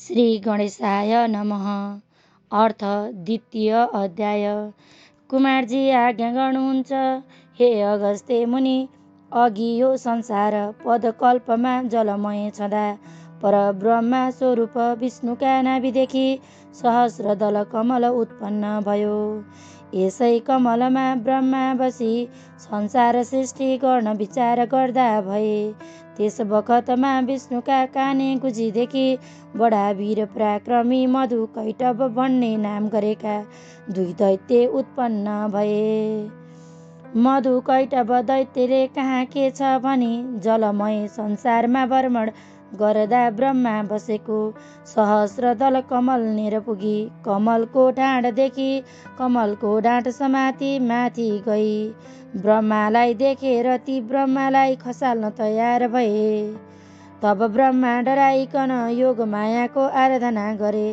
श्री गणेशाय नमः। अर्थ द्वितीय अध्याय। कुमारजी आज्ञा गर्नुहुन्छ, हे अगस्त्य मुनि, अघि यो संसार पदकल्पमा जलमय छँदा परब्रह्मा स्वरूप विष्णुका नाभिदेखि सहस्र दल कमल उत्पन्न भयो। यसै कमलमा ब्रह्मा बसी संसार सृष्टि गर्न विचार गर्दा भए। त्यस बखतमा विष्णुका काने गुजीदेखि बडा वीर पराक्रमी मधु कैटभ भन्ने नाम गरेका दुई दैत्य उत्पन्न भए। मधु कैटभ दैत्यले कहाँ के छ भनी जलमय संसारमा भ्रमण गर्दा ब्रह्मा बसेको सहस्र दल कमल नेर पुगी कमलको डाँडदेखि कमलको डाँठ समाती माथि गई। ब्रह्मालाई देखेर ती ब्रह्मालाई खसाल्न तयार भए। तब ब्रह्मा डराइकन योग मायाको आराधना गरे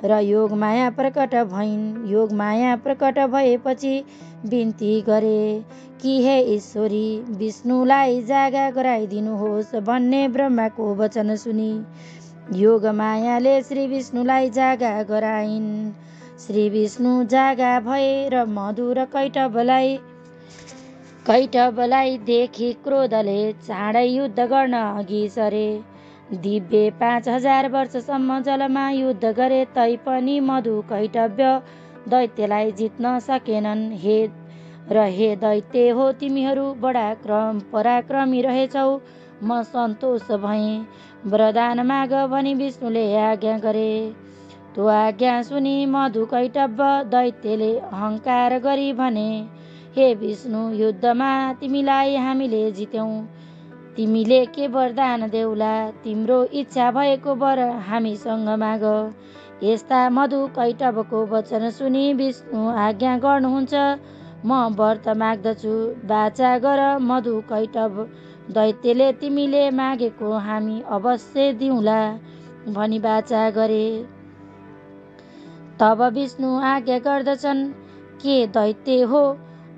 र योग माया प्रकट भइन्। योग माया प्रकट भएपछि बिन्ती गरे कि हे ईश्वरी, विष्णुलाई जागा गराइदिनुहोस् भन्ने ब्रह्माको वचन सुनि योग मायाले श्री विष्णुलाई जागा गराइन्। श्री विष्णु जागा भए र मधु र कैटभलाई देखि क्रोधले चाँडै युद्ध गर्न अघि सरे। दिव्य 5000 वर्षसम्म जलमा युद्ध गरे तैपनि मधु कैटभ दैत्यलाई जित्न सकेनन्। हे दैत्य हो, तिमीहरू बडा पराक्रमी रहेछौ। म सन्तोष भएँ। वरदान माग भनी विष्णुले आज्ञा गरे। त्यो आज्ञा सुनि मधु कैटभ दैत्यले अहङ्कार गरी भने, हे विष्णु, युद्धमा तिमीलाई हामीले जित्यौँ। तिमीले के वरदान देउला? तिम्रो इच्छा भएको वर हामीसँग माग। यस्ता मधु कैटभको वचन सुनि विष्णु आज्ञा गर्नुहुन्छ, म व्रत माग्दछु, वाचा गर। मधु कैटभ दैत्यले तिमीले मागेको हामी अवश्य दिउँला भनी वाचा गरे। तब विष्णु आज्ञा गर्दछन्, के दैत्य हो,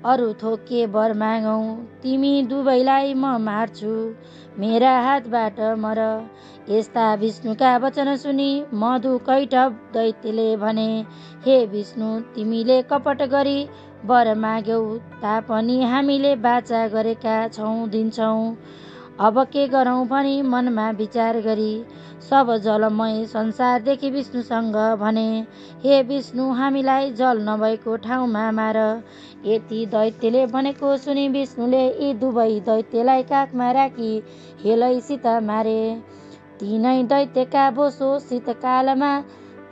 अरू थोक के वर मागौँ? तिमी दुवैलाई म मार्छु, मेरा हातबाट मर। यस्ता विष्णुका वचन सुनि मधु कैटभ दैत्यले भने, हे विष्णु, तिमीले कपट गरी वर माग्यौ तापनि हामीले वाचा गरेका छौँ, दिन्छौँ। अब के गरौँ भनी मनमा विचार गरी सब जलमय संसारदेखि विष्णुसँग भने, हे विष्णु, हामीलाई जल नभएको ठाउँमा मार। यति दैत्यले भनेको सुनि विष्णुले यी दुवै दैत्यलाई काखमा राखी हेलैसित मारे। तीनै दैत्यका बोसो शीतकालमा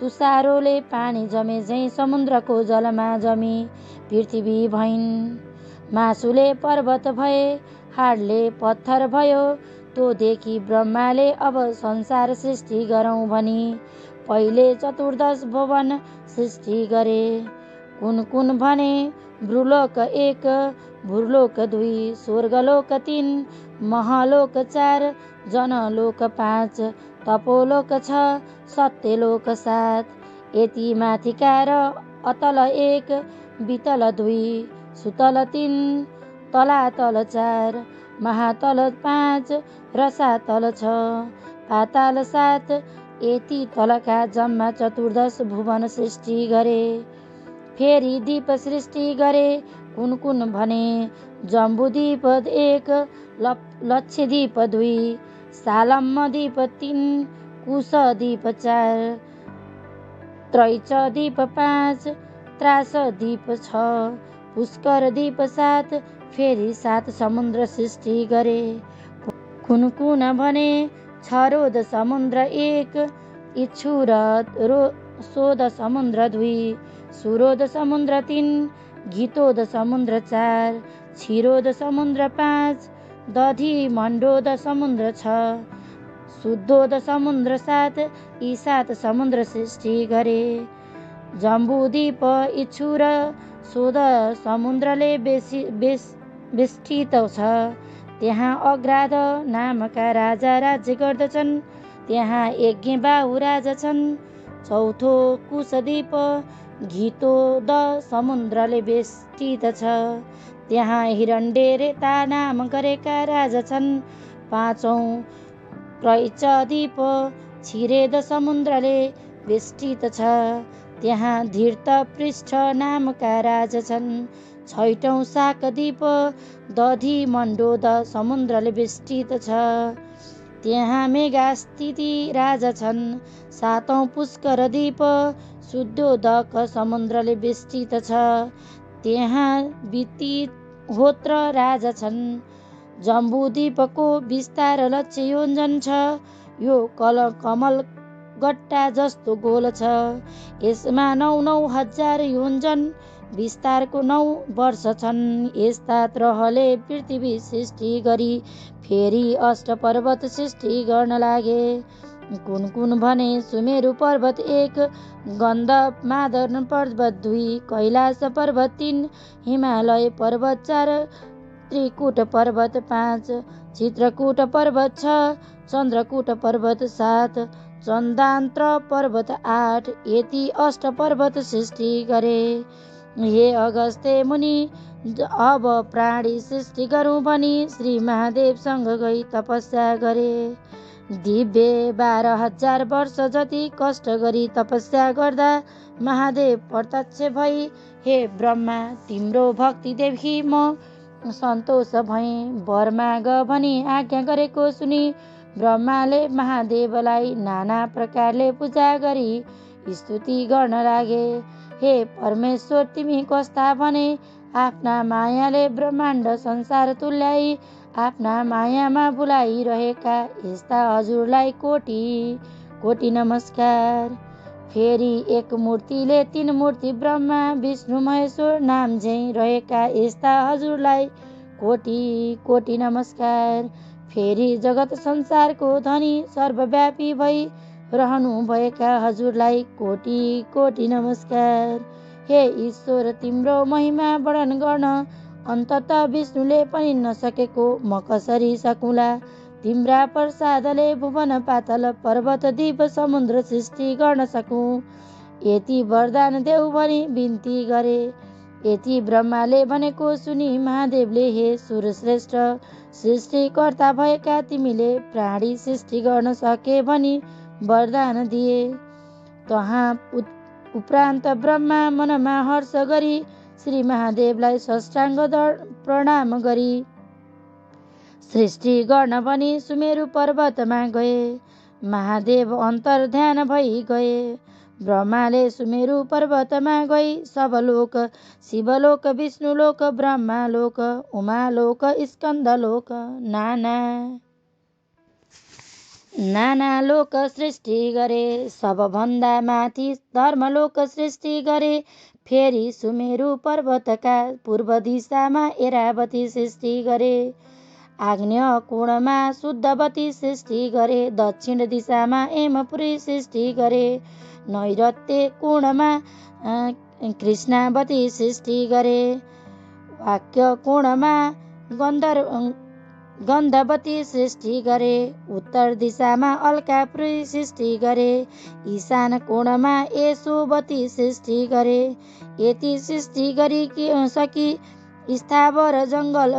तुषारोले पानी जमे झैँ समुद्रको जलमा जमी पृथ्वी भइन्। मासुले पर्वत भए, हाडले पत्थर भयो। त्यो देखि ब्रह्माले अब संसार सृष्टि गरौँ भनी पहिले 14 भुवन सृष्टि गरे। कुन कुन भने, भ्रूलोक 1, भूलोक 2, स्वर्गलोक 3, महलोक 4, जनलोक 5, तपोलोक 6, सत्यलोक 7। यति माथिका र अतल 1, वितल 2, सुतल 3, तलातल 4, महातल 5, रसातल 6, पाताल 7। यति तलका जम्मा 14 भुवन सृष्टि गरे। फेरि दीप सृष्टि गरे। कुन कुन भने, जम्बुदीप 1, लक्षद्वीप 2, सालमद्वीप 3, कुशद्वीप 4, त्रैचद्वीप 5, त्रासद्वीप 6, पुष्करद्वीप 7। फेरि 7 समुद्र सृष्टि गरे। कुन कुन भने, क्षरोद समुद्र 1, इक्षुरोद समुद्र 2, सुरोद समुद्र 3, घितोद समुद्र 4, क्षीरोद समुद्र 5, दधिमण्डोद समुद्र 6, शुद्धोद समुद्र 7। यी 7 समुद्र सृष्टि गरे। जम्बुद्वीप इक्षुर शोध समुद्रले बेष्टित छ। त्यहाँ अग्राध नामका राजा राज्य गर्दछन्। त्यहाँ यज्ञबाहु राजा छन्। चौथो कुशद्वीप घितोद समुद्रले बेष्टित छ। त्यहाँ हिरण्यरेता नाम गरेका राजा छन्। पाँचौं त्रैचद्वीप छिरेद समुद्रले वेष्टित छ। त्यहाँ धीर्त पृष्ठ नामका राजा छन्। छैटौँ शाकद्वीप दधि मण्डोद समुद्रले वेष्टित छ। त्यहाँ मेघास्थिति राजा छन्। सातौँ पुष्कर द्वीप शुद्धोदक समुद्रले वेष्टित छ। त्यहाँ वितिहोत्र राजा छन्। जम्बूद्वीपको विस्तार लक्ष्य योजन छ। यो कमल गट्टा जस्तो गोल छ। यसमा 9,000 योजन विस्तारको 9 वर्ष छन्। यस्ता तरहले पृथ्वी सृष्टि गरी फेरि अष्ट पर्वत सृष्टि गर्न लागे। कुन कुन भने सुमेरु पर्वत 1, गन्धप मादर पर्वत 2, कैलाश पर्वत 3, हिमालय पर्वत 4, त्रिकुट पर्वत 5, चित्रकूट पर्वत 6, चन्द्रकूट पर्वत 7, चन्दान्त्र पर्वत 8, यति अष्ट पर्वत सृष्टि गरे। हे अगस्त्य मुनि, अब प्राणी सृष्टि गरौँ भनी श्री महादेवसँग गई तपस्या गरे। दिव्य 12,000 वर्ष जति कष्ट गरी तपस्या गर्दा महादेव प्रत्यक्ष भई, हे ब्रह्मा, तिम्रो भक्ति देखि म सन्तोष भएँ, वर माग भनी आज्ञा गरेको सुनि ब्रह्माले महादेवलाई नाना प्रकारले पूजा गरी स्तुति गर्न लागे। हे परमेश्वर, तिमी कस्ता भने आफ्ना मायाले ब्रह्माण्ड संसार तुल्याई आफ्ना मायामा बुलाइरहेका यस्ता हजुरलाई कोटि कोटि नमस्कार। फेरि एक मूर्तिले 3 मूर्ति ब्रह्मा विष्णु महेश्वर नाम झैँ रहेका यस्ता हजुरलाई कोटि कोटि नमस्कार। फेरि जगत संसारको धनी सर्वव्यापी भई रहनुभएका हजुरलाई कोटि कोटि नमस्कार। हे ईश्वर, तिम्रो महिमा वर्णन गर्न अन्ततः विष्णुले पनि नसकेको म कसरी सकुला। तिम्रा प्रसादले भुवन पातल पर्वत द्वीप समुद्र सृष्टि गर्न सकूँ, यति वरदान देऊ भनी बिन्ती गरे। यति ब्रह्माले भनेको सुनि महादेवले, हे सुरश्रेष्ठ, सृष्टिकर्ता भएका तिमीले प्राणी सृष्टि गर्न सके भनी वरदान दिए। तहाँ उपरान्त ब्रह्मा मनमा हर्ष गरी श्री महादेवलाई साष्टाङ्ग प्रणाम गरी सृष्टि गर्न भनी सुमेरु पर्वतमा गए। महादेव अन्तर ध्यान भई गए। ब्रह्माले सुमेरु पर्वतमा गई सबलोक, शिवलोक, विष्णुलोक, ब्रह्मालोक, उमालोक, स्कन्दलोक, नाना लोक सृष्टि गरे। सबभन्दा माथि धर्मलोक सृष्टि गरे। फेरि सुमेरु पर्वतका पूर्व दिशामा ऐरावती सृष्टि गरे। आग्नेय कोणमा शुद्धवती सृष्टि गरे। दक्षिण दिशामा हेमपुरी सृष्टि गरे। नैऋत्य कोणमा कृष्णावती सृष्टि गरे। वाक्य कोणमा गन्धवती सृष्टि गरे। उत्तर दिशामा अलकापुरी सृष्टि गरे। ईशान कोणमा यशोवती सृष्टि गरे। यति सृष्टि गरी सकी स्थावर जङ्गल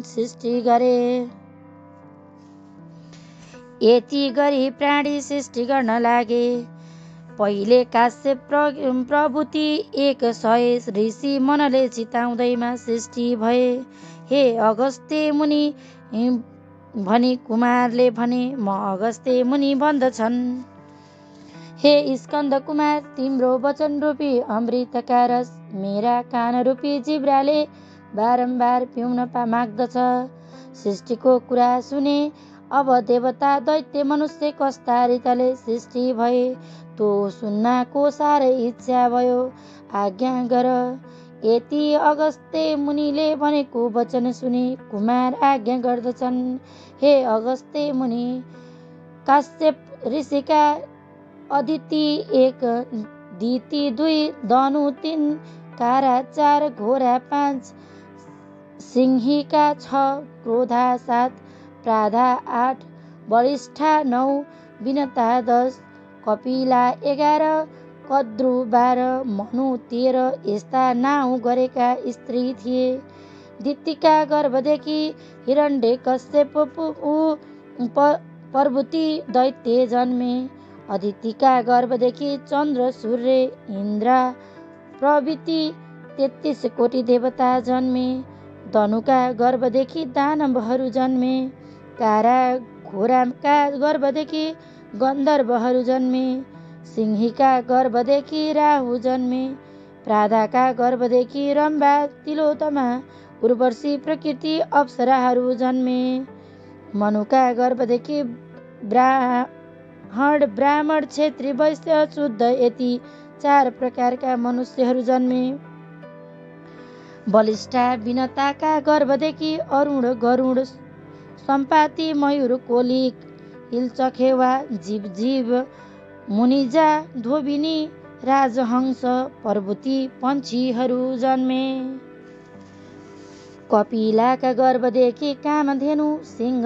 सृष्टि गरे। यति गरी प्राणी सृष्टि गर्न लागे। पहिले काश्यप प्रभृति 100 ऋषि मनले चिताउँदैमा सृष्टि भए। हे अगस्त्य मुनि भनी कुमारले भने, म अगस्त्य मुनि भन्दछन्, हे स्कन्द कुमार, तिम्रो वचन रूपी अमृतका रस मेरा कान रूपी जिब्राले बारम्बार पिउन माग्दछ। सृष्टिको कुरा सुने। अब देवता दैत्य मनुष्य कस्ता रीतले सृष्टि भए तो सुन्नको साह्रै इच्छा भयो। आज्ञा गर। यति अगस्त्य मुनिले भनेको वचन सुनि कुमार आज्ञा गर्दछन्। हे अगस्त्य मुनि, काश्यप ऋषिका अदिति 1, दिति 2, धनु 3, कारा 4, घोडा 5, सिंहिका 6, क्रोधा 7, प्राधा 8, वरिष्ठा 9, विनता 10, कपिला 11, कद्रु 12, मनु 13 यस्ता नाउँ गरेका स्त्री थिए। दितिका गर्भदेखि हिरण्यकश्यप प्रभृति दैत्य जन्मे। अदितिका गर्भदेखि चन्द्र सूर्य इन्द्र प्रभृति 33 कोटी देवता जन्मे। धनुका गर्भदेखि दानवहरू जन्मे। कारा घोराका गर्भदेखि गन्धर्वहरू जन्मे। सिंहीका गर्भदेखि राहु जन्मे। प्राधाका गर्भदेखि रम्भा तिलोत्तमा उर्वशी प्रकृति अप्सराहरू जन्मे। मनुका गर्भदेखि ब्राह्मण क्षेत्री वैश्य शुद्ध यति 4 प्रकारका मनुष्यहरू जन्मे। बलिष्ठा विनताका गर्भदेखि अरुण गरुड सम्पाति मयूर कोलिक हिलचखेवा जीव मुनिजा धोबिनी राजहंस प्रभृति पन्छीहरू जन्मे। कपिलाका गर्भदेखि कामधेनु सिंह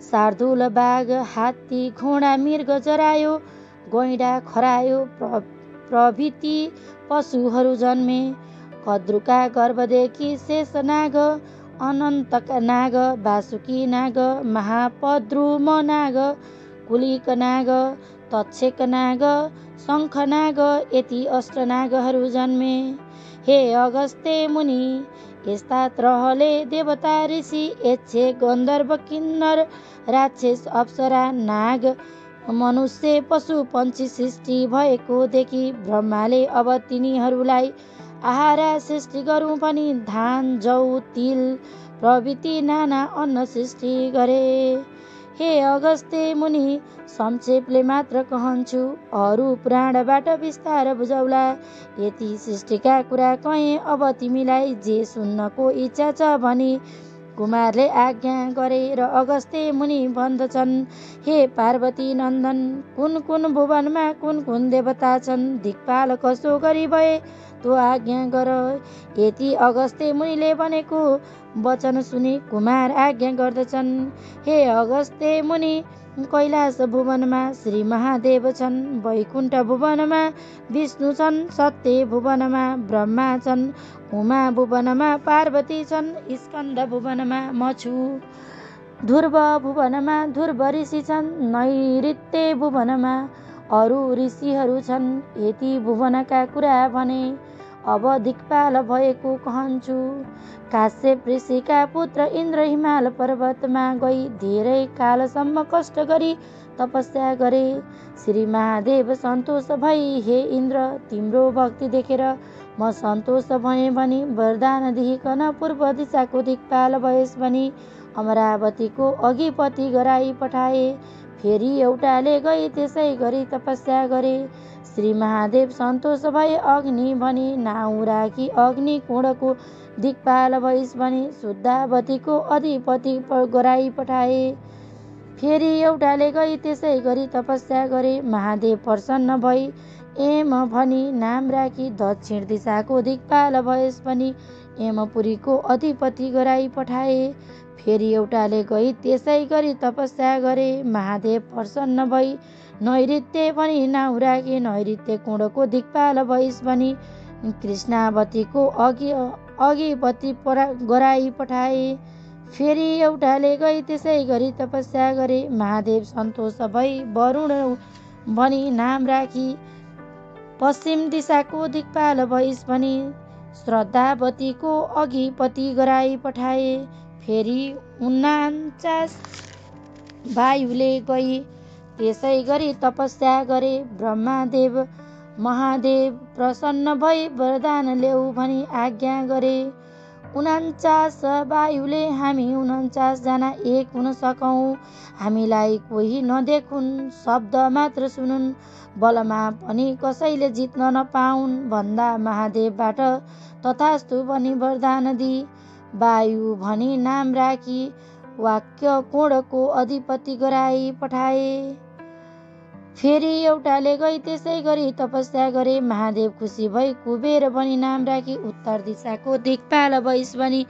शार्दूल बाघ हात्ती घोडा मृग जरायो गैंडा खरायो प्रभृति पशुहरू जन्मे। कद्रुका गर्भदेखि शेषनाग अनन्त नाग वासुकी नाग महापद्रुम नाग कुलिक नाग तक्षक नाग शङ्खनाग यति अष्टनागहरू जन्मे। हे अगस्त्य मुनि यस्ता त्रहले देवता ऋषि यक्ष गन्धर्व किन्नर राक्षस अप्सरा नाग मनुष्य पशु पन्छी सृष्टि भएको देखि ब्रह्माले अब तिनीहरूलाई आहारा सृष्टि गरौँ पनि धान जौ तिल प्रभृति नाना अन्न सृष्टि गरे। हे अगस्त्य मुनि संक्षेपले मात्र कहन्छु, अरू पुराणबाट विस्तार बुझौला। यति सृष्टिका कुरा कहेँ, अब तिमीलाई जे सुन्नको इच्छा छ भनी कुमारले आज्ञा गरे र अगस्त्य मुनि भन्दछन्, हे पार्वती नन्दन, कुन कुन भुवनमा कुन कुन देवता छन्, दिक्पाल कसो गरी भए तो आज्ञा गर। यति अगस्त्य मुनिले भनेको वचन सुनि कुमार आज्ञा गर्दछन्। हे अगस्त्य मुनि, कैलाश भुवनमा श्री महादेव छन्, वैकुण्ठ भुवनमा विष्णु छन्, सत्य भुवनमा ब्रह्मा छन्, उमा भुवनमा पार्वती छन्, स्कन्द भुवनमा म छु, ध्रुव भुवनमा ध्रुव ऋषि छन्, नैऋत्य भुवनमा अरू ऋषिहरू छन्। यति भुवनका कुरा भने अब दिक्पाल भएको कहन्छु। काश्यप ऋषिका पुत्र इन्द्र हिमाल पर्वतमा गई धेरै कालसम्म कष्ट गरी तपस्या गरे। श्री महादेव सन्तोष भई, हे इन्द्र, तिम्रो भक्ति देखेर म सन्तोष भएँ भनी वरदान दिइकन पूर्व दिशाको दिक्पाल भएस् भनी अमरावतीको अघिपति गराई पठाए। फेरि एउटाले गई त्यसै गरी तपस्या गरे। श्री महादेव सन्तोष भए अग्नि भनी नाउँ राखी अग्नि कुण्डको दिक्पाल भइस् भनी शुद्धावतीको अधिपति गराई पठाए। फेरि एउटाले गई त्यसै गरी तपस्या गरे। महादेव प्रसन्न भई एम भनी नाम राखी दक्षिण दिशाको दिक्पाल भएस् भनी यमपुरीको अधिपति गराई पठाए। फेरि एउटाले गई त्यसै गरी तपस्या गरे। महादेव प्रसन्न भई नैऋत्य भनी नाउँ राखी नैऋत्य कुण्डको दिक्पाल भइस् भनी कृष्णावतीको अघिपति गराई पठाए। फेरि एउटाले गई त्यसै गरी तपस्या गरे। महादेव सन्तोष भई वरुण भनी नाम राखी पश्चिम दिशाको दिक्पाल भइस् भनी श्रद्धावतीको अघिपति गराई पठाए। फेरि 49 वायुले गई त्यसै गरी तपस्या गरे। ब्रह्मादेव महादेव प्रसन्न भई वरदान ल्याऊ भनी आज्ञा गरे। 49 वायुले हामी 49 जना एक हुन सकौँ, हामीलाई कोही नदेखुन्, शब्द मात्र सुनुन्, बलमा पनि कसैले जित्न नपाउन् भन्दा महादेवबाट तथास्तु भनी वरदान दिई वायु भनी नाम राखी वाक्य कोणको अधिपति गराई पठाए। फेरि एउटाले गई त्यसै गरी तपस्या गरे। महादेव खुसी भई कुबेर भनी नाम राखी उत्तर दिशाको दिक्पाल भइस् भनी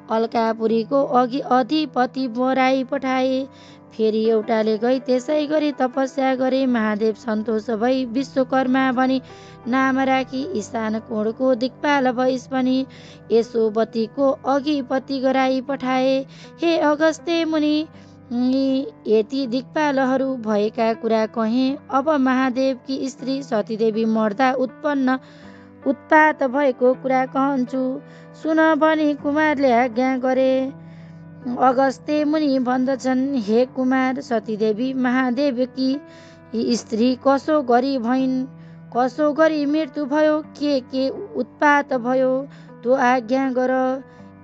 अलकापुरीको अधिपति गराई पठाए। फेरि एउटाले गई त्यसै गरी तपस्या गरे। महादेव सन्तोष भई विश्वकर्मा भनी नाम राखी ईशान कोणको दिक्पाल भइस् भनी यशोवतीको अघिपति गराई पठाए। हे अगस्त्य मुनि, यति दिक्पालहरू भएका कुरा कहेँ। अब महादेवकी स्त्री सतीदेवी मर्दा उत्पात भएको कुरा कहन्छु। सुन भनी कुमारले आज्ञा गरे। अगस्त्य मुनि भन्दछन्, हे कुमार, सतीदेवी महादेवकी स्त्री कसो गरी भइन्, कसो गरी मृत्यु भयो, के उत्पात भयो, तो आज्ञा गर।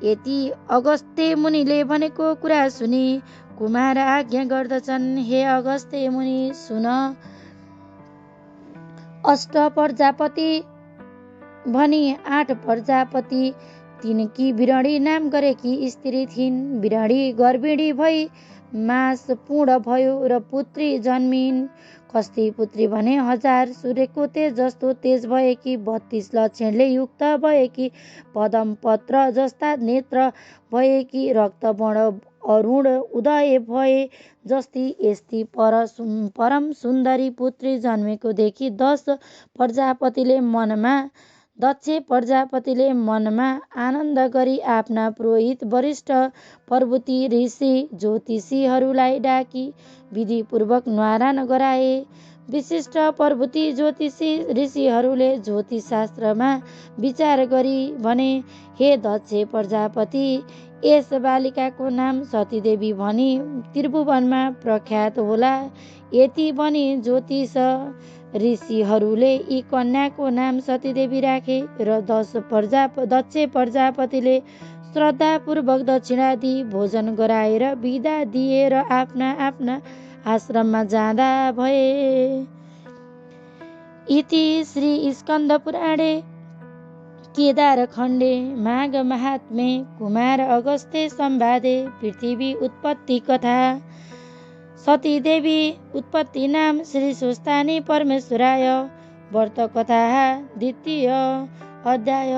यति अगस्त्य मुनिले भनेको कुरा सुनि कुमार आज्ञा गर्दछन्, हे अगस्त्य मुनि सुन। अष्ट प्रजापति भनी 8 प्रजापति, तिनकी बिरणी नाम गरेकी स्त्री थिइन्। बिरणी गर्भिणी भई मास पूर्ण भयो र पुत्री जन्मिन्। कस्ती पुत्री भने 1000 सूर्यको तेज जस्तो तेज भएकी, 32 लक्षणले युक्त भएकी, पदम पत्र जस्ता नेत्र भएकी, रक्तवर्ण अरुण उदय भए जस्ती यस्ती परम सुन्दरी पुत्री जन्मेको देखि दक्ष प्रजापतिले मनमा आनन्द गरी आफ्ना पुरोहित वरिष्ठ प्रभुति ऋषि ज्योतिषीहरूलाई डाकी विधिपूर्वक न्वारान गराए। विशिष्ट प्रभुति ज्योतिषी ऋषिहरूले ज्योतिषशास्त्रमा विचार गरी भने, हे दक्ष प्रजापति, यस बालिकाको नाम सतीदेवी भनी त्रिभुवनमा प्रख्यात होला। यति भनी ज्योतिष ऋषिहरूले यी कन्याको नाम सतीदेवी राखे र दक्ष प्रजापतिले श्रद्धापूर्वक दक्षिणा दिई भोजन गराएर बिदा दिए र आफ्ना आफ्ना आश्रममा जाँदा भए। इति श्री स्कन्द पुराणे केदारखण्डे माघ महात्म्ये कुमार अगस्त्य संवादे पृथ्वी उत्पत्ति कथा। सतीदेवी उत्पत्ति नाम श्री सुस्थानी परमेश्वराय व्रत कथा 2य अध्याय।